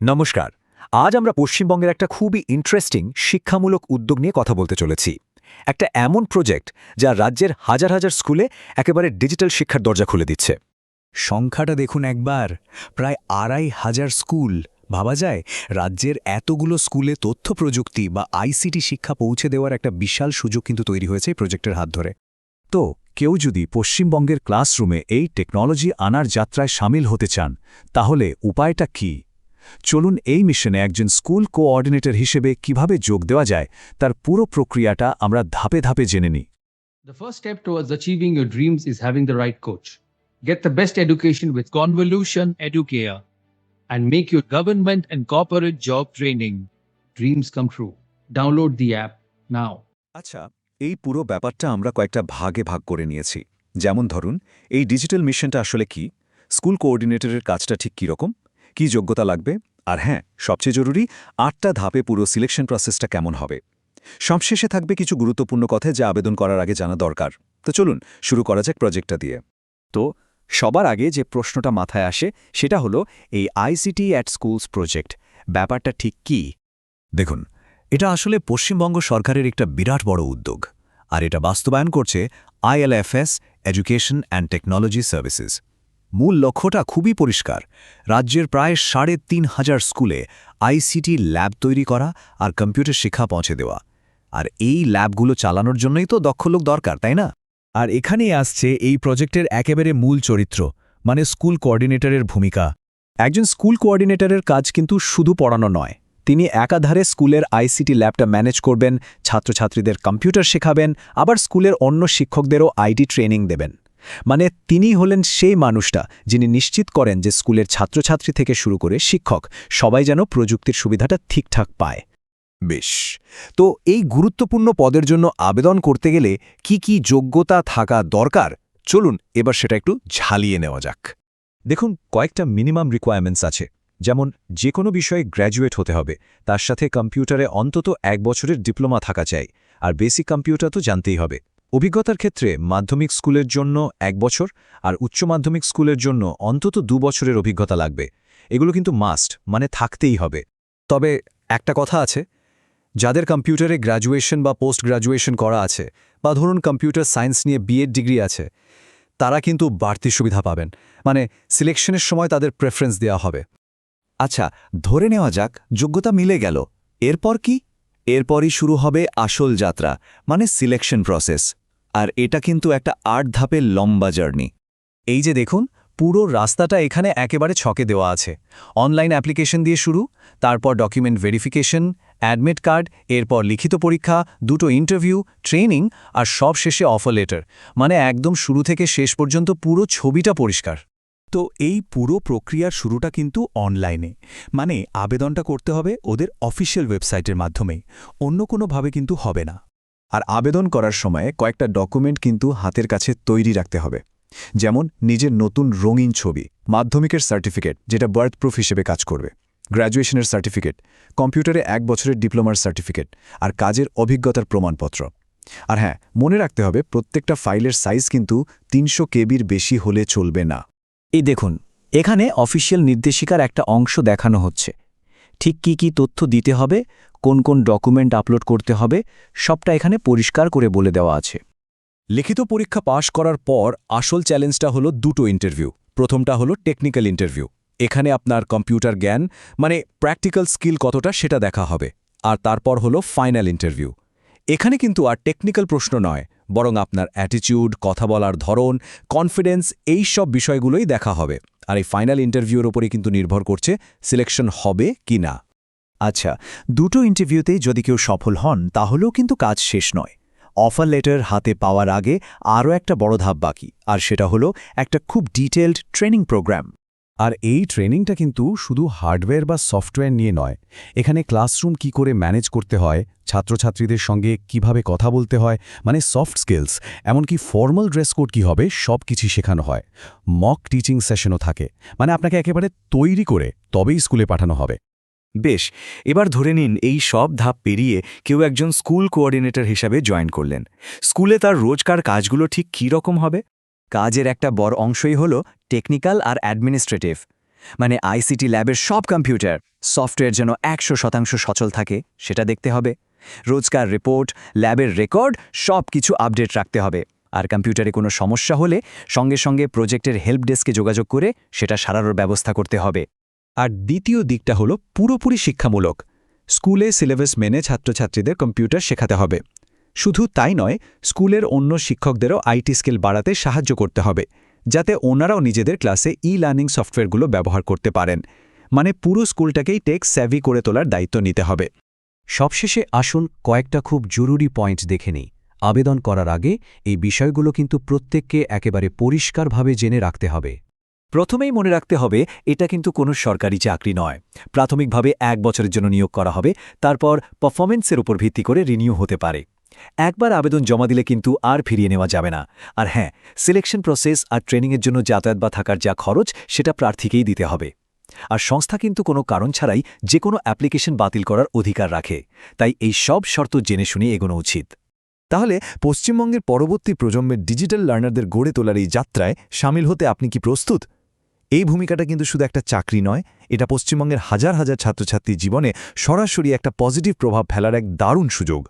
নমস্কার। আজ আমরা পশ্চিমবঙ্গের একটা খুবই ইন্টারেস্টিং শিক্ষামূলক উদ্যোগ নিয়ে কথা বলতে চলেছি। একটা এমন প্রজেক্ট যা রাজ্যের হাজার হাজার স্কুলে একেবারে ডিজিটাল শিক্ষার দরজা খুলে দিচ্ছে। সংখ্যাটা দেখুন একবার, প্রায় ২,৫০০ স্কুল। ভাবা যায় রাজ্যের এতগুলো স্কুলে তথ্য প্রযুক্তি বা আইসিটি শিক্ষা পৌঁছে দেওয়ার একটা বিশাল সুযোগ কিন্তু তৈরি হয়েছে এই প্রজেক্টের হাত ধরে। তো কেউ যদি পশ্চিমবঙ্গের ক্লাসরুমে এই টেকনোলজি আনার যাত্রায় সামিল হতে চান, তাহলে উপায়টা কি? চলুন এই মিশনে একজন স্কুল কোঅর্ডিনেটর হিসেবে কিভাবে যোগ দেওয়া যায় তার পুরো প্রক্রিয়াটা আমরা ধাপে ধাপে জেনে নিই। The first step towards achieving your dreams is having the right coach. Get the best education with Convolution Educare and make your government and corporate job training dreams come true. Download the app now. আচ্ছা, এই পুরো ব্যাপারটা আমরা কয়েকটা ভাগে ভাগ করে নিয়েছি। যেমন ধরুন, এই ডিজিটাল মিশনটা আসলে কি, স্কুল কোঅর্ডিনেটরের কাজটা ঠিক কীরকম, কী যোগ্যতা লাগবে, আর হ্যাঁ, সবচেয়ে জরুরি ৮টা ধাপে পুরো সিলেকশন প্রসেসটা কেমন হবে। সবশেষে থাকবে কিছু গুরুত্বপূর্ণ কথা যা আবেদন করার আগে জানা দরকার। তো চলুন শুরু করা যাক প্রজেক্টটা দিয়ে। তো সবার আগে যে প্রশ্নটা মাথায় আসে সেটা হলো এই আইসিটি অ্যাট স্কুলস প্রজেক্ট ব্যাপারটা ঠিক কি? দেখুন, এটা আসলে পশ্চিমবঙ্গ সরকারের একটা বিরাট বড় উদ্যোগ, আর এটা বাস্তবায়ন করছে ILFS education and technology services. মূল লক্ষ্যটা খুবই পরিষ্কার, রাজ্যের প্রায় ৩,৫০০ স্কুলে আইসিটি ল্যাব তৈরি করা আর কম্পিউটার শিক্ষা পৌঁছে দেওয়া। আর এই ল্যাবগুলো চালানোর জন্যই তো দক্ষ লোক দরকার, তাই না? আর এখানেই আসছে এই প্রজেক্টের একেবারে মূল চরিত্র, মানে স্কুল কোঅর্ডিনেটরের ভূমিকা। একজন স্কুল কোঅর্ডিনেটরের কাজ কিন্তু শুধু পড়ানো নয়, তিনি একাধারে স্কুলের আইসিটি ল্যাবটা ম্যানেজ করবেন, ছাত্রছাত্রীদের কম্পিউটার শেখাবেন, আবার স্কুলের অন্য শিক্ষকদেরও আইটি ট্রেনিং দেবেন। মানে তিনি হলেন সেই মানুষটা যিনি নিশ্চিত করেন যে স্কুলের ছাত্রছাত্রী থেকে শুরু করে শিক্ষক সবাই যেন প্রযুক্তির সুবিধাটা ঠিকঠাক পায়। বেশ, তো এই গুরুত্বপূর্ণ পদের জন্য আবেদন করতে গেলে কি কি যোগ্যতা থাকা দরকার, চলুন এবার সেটা একটু ঝালিয়ে নেওয়া যাক। দেখুন, কয়েকটা মিনিমাম রিকোয়ারমেন্টস আছে। যেমন যে কোনো বিষয়ে গ্র্যাজুয়েট হতে হবে, তার সাথে কম্পিউটারে অন্তত ১ বছরের ডিপ্লোমা থাকা চাই, আর বেসিক কম্পিউটার তো জানতেই হবে। অভিজ্ঞতার ক্ষেত্রে মাধ্যমিক স্কুলের জন্য ১ বছর আর উচ্চ মাধ্যমিক স্কুলের জন্য অন্তত ২ বছরের অভিজ্ঞতা লাগবে। এগুলো কিন্তু মাস্ট, মানে থাকতেই হবে। তবে একটা কথা আছে, যাদের কম্পিউটারে গ্র্যাজুয়েশন বা পোস্ট গ্র্যাজুয়েশন করা আছে, বা ধরুন কম্পিউটার সায়েন্স নিয়ে বিএড ডিগ্রি আছে, তারা কিন্তু বাড়তি সুবিধা পাবেন, মানে সিলেকশনের সময় তাদের প্রেফারেন্স দেওয়া হবে। আচ্ছা, ধরে নেওয়া যাক যোগ্যতা মিলে গেল, এরপর কি? এরপরই শুরু হবে আসল যাত্রা, মানে সিলেকশন প্রসেস। আর এটা কিন্তু একটা ৮ ধাপের লম্বা জার্নি। এই যে দেখুন, পুরো রাস্তাটা এখানে একেবারে ছকে দেওয়া আছে। অনলাইন অ্যাপ্লিকেশন দিয়ে শুরু, তারপর ডকুমেন্ট ভেরিফিকেশন, অ্যাডমিট কার্ড, এরপর লিখিত পরীক্ষা, 2টো ইন্টারভিউ, ট্রেনিং, আর সব শেষে অফার লেটার। মানে একদম শুরু থেকে শেষ পর্যন্ত পুরো ছবিটা পরিষ্কার। তো এই পুরো প্রক্রিয়ার শুরুটা কিন্তু অনলাইনে, মানে আবেদনটা করতে হবে ওদের অফিসিয়াল ওয়েবসাইটের মাধ্যমে, অন্য কোনোভাবে কিন্তু হবে না। আর আবেদন করার সময় কয়েকটা ডকুমেন্ট কিন্তু হাতের কাছে তৈরি রাখতে হবে। যেমন নিজের নতুন রঙিন ছবি, মাধ্যমিকের সার্টিফিকেট যেটা বার্থ প্রুফ হিসেবে কাজ করবে, গ্র্যাজুয়েশনের সার্টিফিকেট, কম্পিউটারে ১ বছরের ডিপ্লোমার সার্টিফিকেট, আর কাজের অভিজ্ঞতার প্রমাণপত্র। আর হ্যাঁ, মনে রাখতে হবে প্রত্যেকটা ফাইলের সাইজ কিন্তু ৩০০ কেবির বেশি হলে চলবে না। এই দেখুন, এখানে অফিসিয়াল নির্দেশিকার একটা অংশ দেখানো হচ্ছে। ঠিক কি কি তথ্য দিতে হবে, কোন কোন ডকুমেন্ট আপলোড করতে হবে, সবটা এখানে পরিষ্কার করে বলে দেওয়া আছে। লিখিত পরীক্ষা পাশ করার পর আসল চ্যালেঞ্জটা হলো 2টো ইন্টারভিউ। প্রথমটা হলো টেকনিক্যাল ইন্টারভিউ। এখানে আপনার কম্পিউটার জ্ঞান, মানে প্র্যাকটিক্যাল স্কিল কতটা সেটা দেখা হবে। আর তারপর হলো ফাইনাল ইন্টারভিউ। এখানে কিন্তু আর টেকনিক্যাল প্রশ্ন নয়, বরং আপনার অ্যাটিটিউড, কথা বলার ধরন, কনফিডেন্স, এই সব বিষয়গুলোই দেখা হবে। আর এই ফাইনাল ইন্টারভিউর ওপরই কিন্তু নির্ভর করছে সিলেকশন হবে কি না। আচ্ছা, 2টো ইন্টারভিউতেই যদি কেউ সফল হন তাহলেও কিন্তু কাজ শেষ নয়। অফার লেটার হাতে পাওয়ার আগে আরও একটা বড় ধাপ বাকি, আর সেটা হলো একটা খুব ডিটেইলড ট্রেনিং প্রোগ্রাম। আর এই ট্রেনিংটা কিন্তু শুধু হার্ডওয়্যার বা সফটওয়্যার নিয়ে নয়, এখানে ক্লাসরুম কি করে ম্যানেজ করতে হয়, ছাত্রছাত্রীদের সঙ্গে কিভাবে কথা বলতে হয়, মানে সফট স্কিলস, এমনকি ফর্মাল ড্রেস কোড কী হবে সব কিছু শেখানো হয়। মক টিচিং সেশনও থাকে, মানে আপনাকে একেবারে তৈরি করে তবেই স্কুলে পাঠানো হবে। বেশ, এবার ধরে নিন এই সব ধাপ পেরিয়ে কেউ একজন স্কুল কোঅর্ডিনেটর হিসাবে জয়েন করলেন। স্কুলে তার রোজকার কাজগুলো ঠিক কী রকম হবে? কাজের একটা বড় অংশই হলো টেকনিক্যাল আর অ্যাডমিনিস্ট্রেটিভ। মানে আইসিটি ল্যাবের সব কম্পিউটার সফটওয়্যার যেন 100% সচল থাকে সেটা দেখতে হবে। রোজকার রিপোর্ট, ল্যাবের রেকর্ড সব কিছু আপডেট রাখতে হবে। আর কম্পিউটারে কোনো সমস্যা হলে সঙ্গে সঙ্গে প্রজেক্টের হেল্প ডেস্কে যোগাযোগ করে সেটা সারানোর ব্যবস্থা করতে হবে। আর দ্বিতীয় দিকটা হলো পুরোপুরি শিক্ষামূলক। স্কুলে সিলেবাস মেনে ছাত্রছাত্রীদের কম্পিউটার শেখাতে হবে। শুধু তাই নয়, স্কুলের অন্য শিক্ষকদেরও আইটি স্কিল বাড়াতে সাহায্য করতে হবে, যাতে ওনারাও নিজেদের ক্লাসে লার্নিং সফটওয়্যারগুলো ব্যবহার করতে পারেন। মানে পুরো স্কুলটাকেই টেক স্যাভি করে তোলার দায়িত্ব নিতে হবে। সবশেষে আসুন কয়েকটা খুব জরুরি পয়েন্ট দেখে নিই। আবেদন করার আগে এই বিষয়গুলো কিন্তু প্রত্যেককে একেবারে পরিষ্কারভাবে জেনে রাখতে হবে। প্রথমেই মনে রাখতে হবে এটা কিন্তু কোনো সরকারি চাকরি নয়। প্রাথমিকভাবে 1 বছরের জন্য নিয়োগ করা হবে, তারপর পারফরমেন্সের উপর ভিত্তি করে রিনিউ হতে পারে। একবার আবেদন জমা দিলে কিন্তু আর ফিরিয়ে নেওয়া যাবে না। আর হ্যাঁ, সিলেকশন প্রসেস আর ট্রেনিংয়ের জন্য যাতায়াত বা থাকার যা খরচ সেটা প্রার্থীকেই দিতে হবে। আর সংস্থা কিন্তু কোনো কারণ ছাড়াই যে কোনো অ্যাপ্লিকেশন বাতিল করার অধিকার রাখে, তাই এই সব শর্ত জেনে শুনে এগোনো উচিত। তাহলে পশ্চিমবঙ্গের পরবর্তী প্রজন্মের ডিজিটাল লার্নারদের গড়ে তোলার এই যাত্রায় সামিল হতে আপনি কি প্রস্তুত? এই ভূমিকাটা কিন্তু শুধু একটা চাকরি নয়, এটা পশ্চিমবঙ্গের হাজার হাজার ছাত্রছাত্রীর জীবনে সরাসরি একটা পজিটিভ প্রভাব ফেলার এক দারুণ সুযোগ।